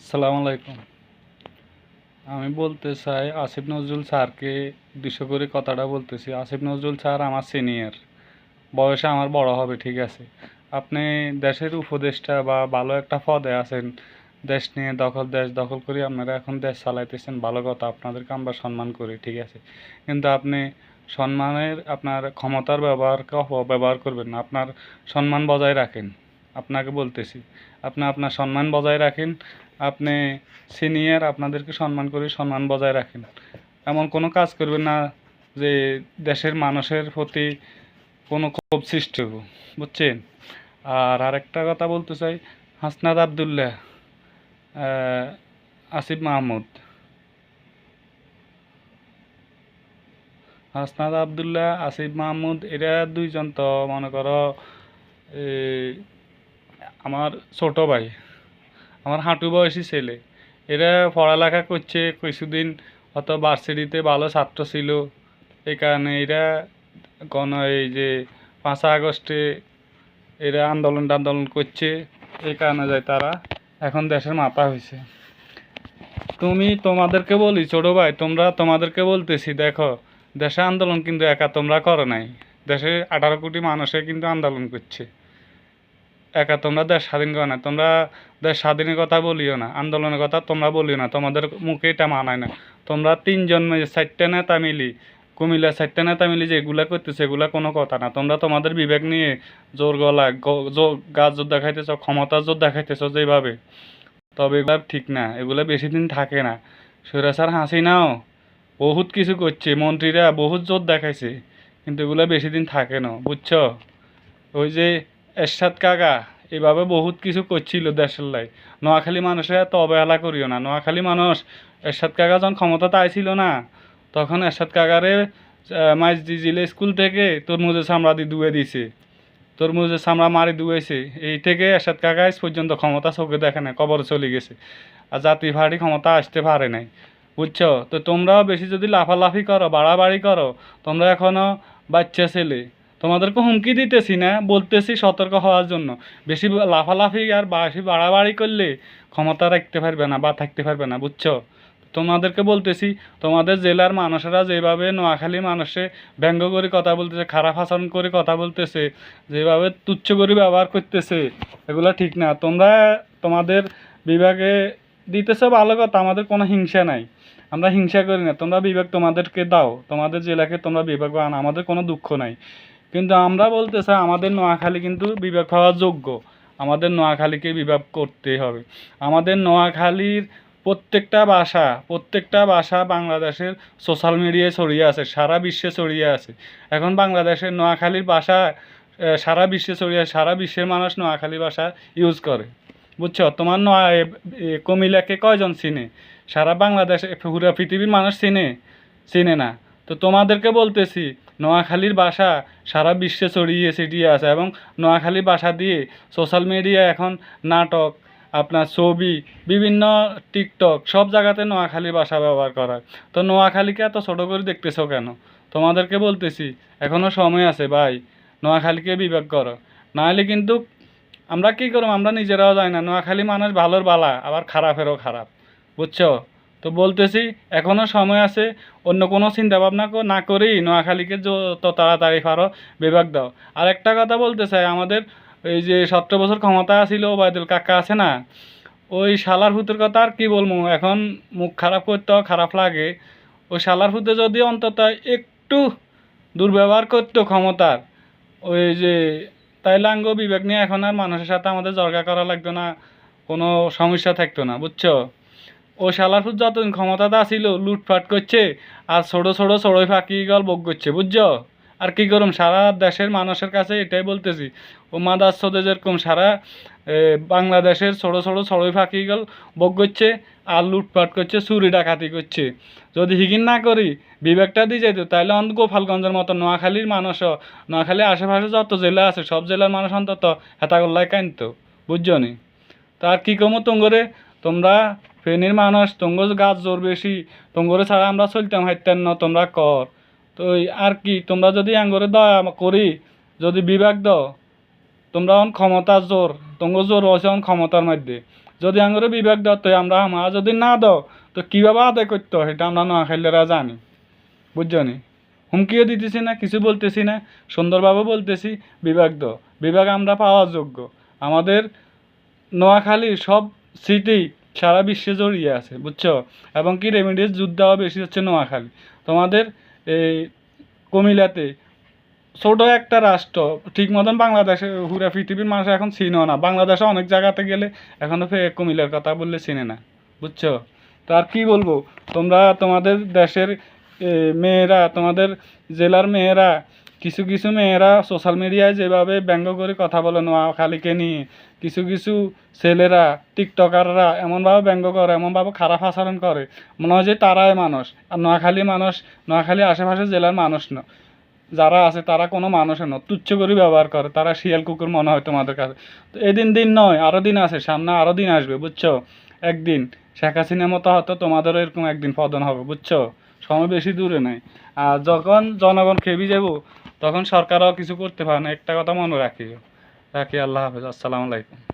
আসসালামু আলাইকুম। আমি বলতে চাই আসিফ নজরুল স্যারকে উদ্দেশ্য করে কথাটা বলতেছি। আসিফ নজরুল স্যার আমার সিনিয়র, বয়সে আমার বড় হবে, ঠিক আছে। আপনি দেশের উপদেষ্টা বা ভালো একটা পদে আছেন, দেশ দখল করে আপনারা এখন দেশ চালাইতেছেন, ভালো কথা, আপনাদেরকে আমরা সম্মান করি, ঠিক আছে। কিন্তু আপনি আপনার ক্ষমতার ব্যবহারকে অপব্যবহার করবেন না। আপনার সম্মান বজায় রাখেন, আপনাকে বলতেছি। আপনি আপনার সম্মান বজায় রাখেন। আপনি সিনিয়র, আপনাদেরকে সম্মান করে সম্মান বজায় রাখেন। এমন কোনো কাজ করবেন না যে দেশের মানুষের প্রতি কোনো ক্ষোভ সৃষ্টি হবে, বুঝছেন। আর আরেকটা কথা বলতে চাই, হাসনাত আবদুল্লাহ, আহ, আসিফ মাহমুদ, হাসনাত আবদুল্লাহ, আসিফ মাহমুদ, এরা দুইজন তো মনে করো এই আমার ছোট ভাই, আমার হাঁটু বয়সী ছেলে। এরা পড়ালেখা করছে কিছুদিন, হয়তো ভার্সিটিতে ভালো ছাত্র ছিল, এই কারণে এরা এই যে 5ই আগস্টে এরা আন্দোলন করছে, এই কারণে যায় তারা এখন দেশের মাথা হয়েছে। তোমাদেরকে বলি ছোট ভাই, তোমাদেরকে বলতেছি, দেখো, দেশে আন্দোলন কিন্তু একা তোমরা করো নাই। দেশে 18 কোটি মানুষে কিন্তু আন্দোলন করছে, একা তোমরা দেশ স্বাধীন করো না। তোমরা দেশ স্বাধীনের কথা বলিও না, আন্দোলনের কথা তোমরা বলিও না, তোমাদের মুখে এটা মানায় না। তোমরা 3জন 4টে নেতা মিলি, কুমিল্লা 4টে নেতা মিলি যেগুলা করতেছে, এগুলা কোনো কথা না। তোমরা তোমাদের বিবেক নিয়ে জোর গলা গাছ জোর দেখাইতেছ, ক্ষমতার জোর দেখাইতেছ যেভাবে, তবে এগুলা ঠিক না, এগুলা বেশি দিন থাকে না। স্বৈরাচার হাসিনাও বহুত কিছু করছে, মন্ত্রীরা বহুত জোর দেখাইছে, কিন্তু এগুলা বেশি দিন থাকে না, বুঝছো। ওই যে এরশাদ কাকা এভাবে বহুত কিছু করছিল দেশের লাই। নোয়াখালী মানুষের এত অবহেলা করিও না। নোয়াখালী মানুষ এরশাদ কাকা যখন ক্ষমতাতে আইছিল না, তখন এরশাদ কাকারে মাইজদি জিলে স্কুল থেকে তরমুজের চামড়া দিয়ে ধুয়ে দিছে, তরমুজের চামড়া মারি ধুয়েছে। এই থেকে এরশাদ কাকা আজ পর্যন্ত ক্ষমতা চোখে দেখে নাই, কবরে চলে গেছে। আর জাতীয় পার্টি ক্ষমতা আসতে পারে নাই, বুঝছো। তো তোমরাও বেশি যদি লাফালাফি করো, বাড়াবাড়ি করো, তোমরা এখনো বাচ্চা ছেলে, তোমাদেরকে হুমকি দিতেছি না, বলতেছি সতর্ক হওয়ার জন্য। বেশি লাফালাফি আর বেশি বাড়াবাড়ি করলে ক্ষমতা রাখতে পারবে না বা থাকতে পারবে না, বুঝছো। তোমাদেরকে বলতেছি, তোমাদের জেলার মানুষেরা যেভাবে নোয়াখালী মানুষে ব্যঙ্গ করে কথা বলতেছে, খারাপ আচরণ করে কথা বলতেছে, যেভাবে তুচ্ছ করে ব্যবহার করতেছে, এগুলো ঠিক না। তোমরা তোমাদের বিভাগে দিতেছে ভালো কথা, আমাদের কোনো হিংসা নাই, আমরা হিংসা করি না। তোমরা বিভাগ তোমাদেরকে দাও, তোমাদের জেলাকে তোমরা বিভাগ আন, আমাদের কোনো দুঃখ নাই। কিন্তু আমরা বলতে চাই, আমাদের নোয়াখালী কিন্তু বিভাগ হওয়ার যোগ্য। আমাদের নোয়াখালীকে বিভাগ করতে হবে। আমাদের নোয়াখালীর প্রত্যেকটা ভাষা বাংলাদেশের সোশ্যাল মিডিয়ায় ছড়িয়ে আছে, সারা বিশ্বে ছড়িয়ে আছে। এখন বাংলাদেশের নোয়াখালীর ভাষা সারা বিশ্বে ছড়িয়ে আছে, সারা বিশ্বের মানুষ নোয়াখালী ভাষা ইউজ করে, বুঝছো। তোমার কুমিল্লাকে কয়জন চিনে? সারা বাংলাদেশে পুরো পৃথিবীর মানুষ চিনে? চিনে না। তো তোমাদেরকে বলতেছি, নোয়াখালীর ভাষা সারা বিশ্বে ছড়িয়ে ছিটিয়ে আছে, এবং নোয়াখালীর ভাষা দিয়ে সোশ্যাল মিডিয়া এখন নাটক, আপনার ছবি, বিভিন্ন টিকটক, সব জায়গাতে নোয়াখালীর ভাষা ব্যবহার করা হয়। তো নোয়াখালীকে এত ছোটো করে দেখতেছো কেন? তোমাদেরকে বলতেছি, এখনও সময় আছে ভাই, নোয়াখালীকে বিভাগ করো, নাহলে কিন্তু আমরা কী করব, আমরা নিজেরাও জানি না। নোয়াখালী মানুষ ভালোর বালা, আবার খারাপেরও খারাপ, বুঝছো। তো বলতেছি, এখনও সময় আছে, অন্য কোনো চিন্তা ভাবনা না করেই নোয়াখালীকে যত তাড়াতাড়ি পারো বিভাগ দাও। আর একটা কথা বলতে চাই, আমাদের এই যে 17 বছর ক্ষমতা ছিল ওবায়দুল কাকা আছে না, ওই শালার ভূতের কথা আর কি বলবো, এখন মুখ খারাপ করতেও খারাপ লাগে। ওই শালার ভূতে যদি অন্তত একটু দুর্ব্যবহার করতো ক্ষমতার, ওই যে, তাইলে আঙ্গ বিবেক নিয়ে এখন আর মানুষের সাথে আমাদের জর্গা করা লাগতো না, কোনো সমস্যা থাকতো না, বুঝছো। ও শালারপুর যতদিন ক্ষমতাটা ছিল লুটপাট করছে, আর ছোটো ছোটো চড়ই ফাঁকি গল ভোগ করছে, বুঝছো। আর কি করুম, সারা দেশের মানুষের কাছে এটাই বলতেছি, ও মাদার সদে যেরকম সারা বাংলাদেশের ছোটো ছোটো চড়ই ফাঁকি গল ভোগ করছে, আর লুটপাট করছে, চুরি ডাকাতি করছে। যদি হিগিন না করি, বিবেকটা দিয়ে যেত, তাহলে অন্ত গোপালগঞ্জের মতো নোয়াখালীর মানুষও, নোয়াখালীর আশেপাশে যত জেলা আছে সব জেলার মানুষ অন্তত হেতাগোল্লায় কানত, বুঝছো নি। তার কি কমো তোমরে, তোমরা ফেনীর মানুষ, তোমগো গাছ জোর বেশি, তোমরে ছাড়া আমরা চলতাম হাইতেন না, তোমরা কর। তো আর কি, তোমরা যদি আঙ্গরে দয়া করি, যদি বিভাগ দাও, তোমরা এখন ক্ষমতার জোর, তোমার জোর হচ্ছে এখন ক্ষমতার মধ্যে। যদি আঙুরে বিবেক দাও তো আমরা আমার যদি না দাও তো কীভাবে আদায় করতে হয় সেটা আমরা নোয়াখালীরা জানি, বুঝছো নি? হুমকিও দিতেছি না, কিছু বলতেছি না, সুন্দরভাবে বলতেছি বিভাগ দাও। বিভাগ আমরা পাওয়ার যোগ্য। আমাদের নোয়াখালীর সব সিটি সারা বিশ্বে জড়িয়ে আছে, বুঝছো? এবং কি রেমিডিস যুদ্ধও বেশি হচ্ছে নোয়াখালী। তোমাদের এই কুমিল্লাতে ছোট একটা রাষ্ট্র, ঠিক মতন বাংলাদেশে পুরা পৃথিবীর মানুষ এখন চিনো না। বাংলাদেশে অনেক জায়গাতে গেলে এখনো কুমিল্লার কথা বললে চিনে না, বুঝছো? তো আর কি বলবো, তোমরা তোমাদের দেশের মেয়েরা, তোমাদের জেলার মেয়েরা, কিছু কিছু মেয়েরা সোশ্যাল মিডিয়ায় যেভাবে ব্যঙ্গ করে কথা বলে নোয়াখালীকে নিয়ে, কিছু কিছু ছেলেরা টিকটকাররা এমনভাবে ব্যঙ্গ করে, এমনভাবে খারাপ আচরণ করে, মনে হয় যে তারাই মানুষ। আর নোয়াখালী মানুষ, নোয়াখালী আশেপাশের জেলার মানুষ না, যারা আছে তারা কোনো মানুষের নয়, তুচ্ছ করে ব্যবহার করে, তারা শিয়াল কুকুর মনে হয় তোমাদের কাছে। তো এদিন দিন নয়, আরও দিন আছে, সামনে আরও দিন আসবে, বুঝছো? একদিন শেখ হাসিনার মতো হয়তো তোমাদেরও এরকম একদিন পতন হবে, বুঝছো? সময় বেশি দূরে নাই। আর যখন জনগণ খেপে যাব তখন সরকারও কিছু করতে পারে না, একটা কথা মনে রাখি। আল্লাহ হাফেজ, আসসালামু আলাইকুম।